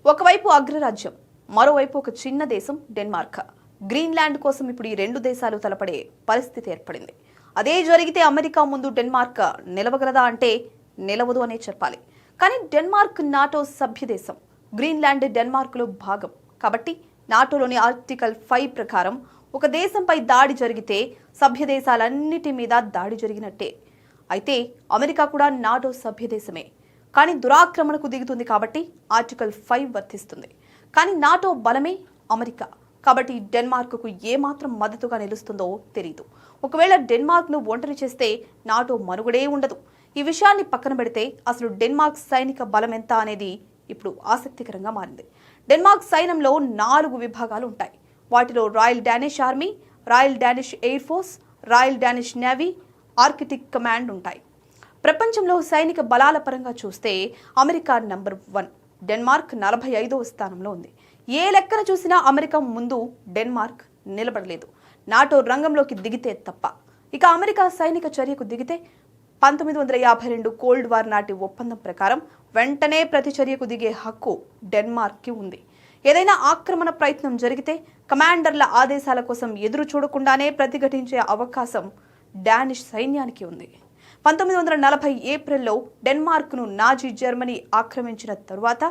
ఒకవైపు అగ్రరాజ్యం, మరోవైపు ఒక చిన్న దేశం డెన్మార్క్. గ్రీన్లాండ్ కోసం ఇప్పుడు ఈ రెండు దేశాలు తలపడే పరిస్థితి ఏర్పడింది. అదే జరిగితే అమెరికా ముందు డెన్మార్క్ నిలవగలదా అంటే నిలవదు అనే చెప్పాలి. కానీ డెన్మార్క్ నాటో సభ్య దేశం, గ్రీన్లాండ్ డెన్మార్క్లో భాగం కాబట్టి నాటోలోని ఆర్టికల్ 5 ప్రకారం ఒక దేశంపై దాడి జరిగితే సభ్య దేశాలన్నిటి మీద దాడి జరిగినట్టే. అయితే అమెరికా కూడా నాటో సభ్య దేశమే, కానీ దురాక్రమణకు దిగుతుంది కాబట్టి ఆర్టికల్ 5 వర్తిస్తుంది. కానీ నాటో బలమే అమెరికా కాబట్టి డెన్మార్క్కు ఏమాత్రం మద్దతుగా నిలుస్తుందో తెలియదు. ఒకవేళ డెన్మార్క్ను ఒంటరి చేస్తే నాటో మనుగడే ఉండదు. ఈ విషయాన్ని పక్కన పెడితే అసలు డెన్మార్క్ సైనిక బలం ఎంత అనేది ఇప్పుడు ఆసక్తికరంగా మారింది. డెన్మార్క్ సైన్యంలో 4 విభాగాలు ఉంటాయి. వాటిలో royal Danish army, royal Danish air force, royal Danish navy, Arctic command ఉంటాయి. ప్రపంచంలో సైనిక బలాల పరంగా చూస్తే అమెరికా నంబర్ 1, డెన్మార్క్ 45వ స్థానంలో ఉంది. ఏ లెక్కన చూసినా అమెరికా ముందు డెన్మార్క్ నిలబడలేదు, నాటో రంగంలోకి దిగితే తప్ప. ఇక అమెరికా సైనిక చర్యకు దిగితే 1952 కోల్డ్ వార్ నాటి ఒప్పందం ప్రకారం వెంటనే ప్రతిచర్యకు దిగే హక్కు డెన్మార్క్కి ఉంది. ఏదైనా ఆక్రమణ ప్రయత్నం జరిగితే కమాండర్ల ఆదేశాల కోసం ఎదురు చూడకుండానే ప్రతిఘటించే అవకాశం డానిష్ సైన్యానికి ఉంది. 1940 ఏప్రిల్లో డెన్మార్క్ను నాజీ జర్మనీ ఆక్రమించిన తరువాత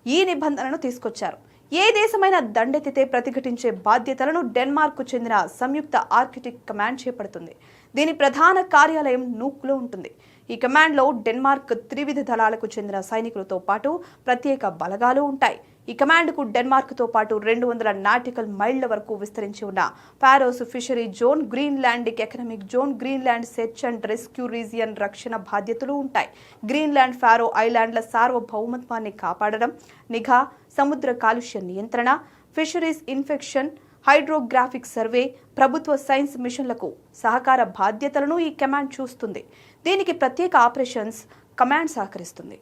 ఈ నిబంధనను తీసుకొచ్చారు. ఏ దేశమైనా దండెత్తితే ప్రతిఘటించే బాధ్యతలను డెన్మార్క్కు చెందిన సంయుక్త ఆర్కిటిక్ కమాండ్ చేపడుతుంది. దీని ప్రధాన కార్యాలయం నూక్లో ఉంటుంది. ఈ కమాండ్లో డెన్మార్క్ త్రివిధ దళాలకు చెందిన సైనికులతో పాటు ప్రత్యేక బలగాలు ఉంటాయి. ఈ కమాండ్కు డెన్మార్క్తో పాటు 200 నాటికల్ మైళ్ల వరకు విస్తరించి ఉన్న Faroes fishery zone, Greenlandic economic zone, Greenland search and rescue region రక్షణ బాధ్యతలు ఉంటాయి. గ్రీన్లాండ్, ఫారో ఐలాండ్ల సార్వభౌమత్వాన్ని కాపాడడం, నిఘా, సముద్ర కాలుష్య నియంత్రణ, ఫిషరీస్ ఇన్ఫెక్షన్, హైడ్రోగ్రాఫిక్ సర్వే, ప్రభుత్వ సైన్స్ మిషన్లకు సహకార బాధ్యతలను ఈ కమాండ్ చూస్తుంది. దీనికి ప్రత్యేక ఆపరేషన్స్ కమాండ్ సహకరిస్తుంది.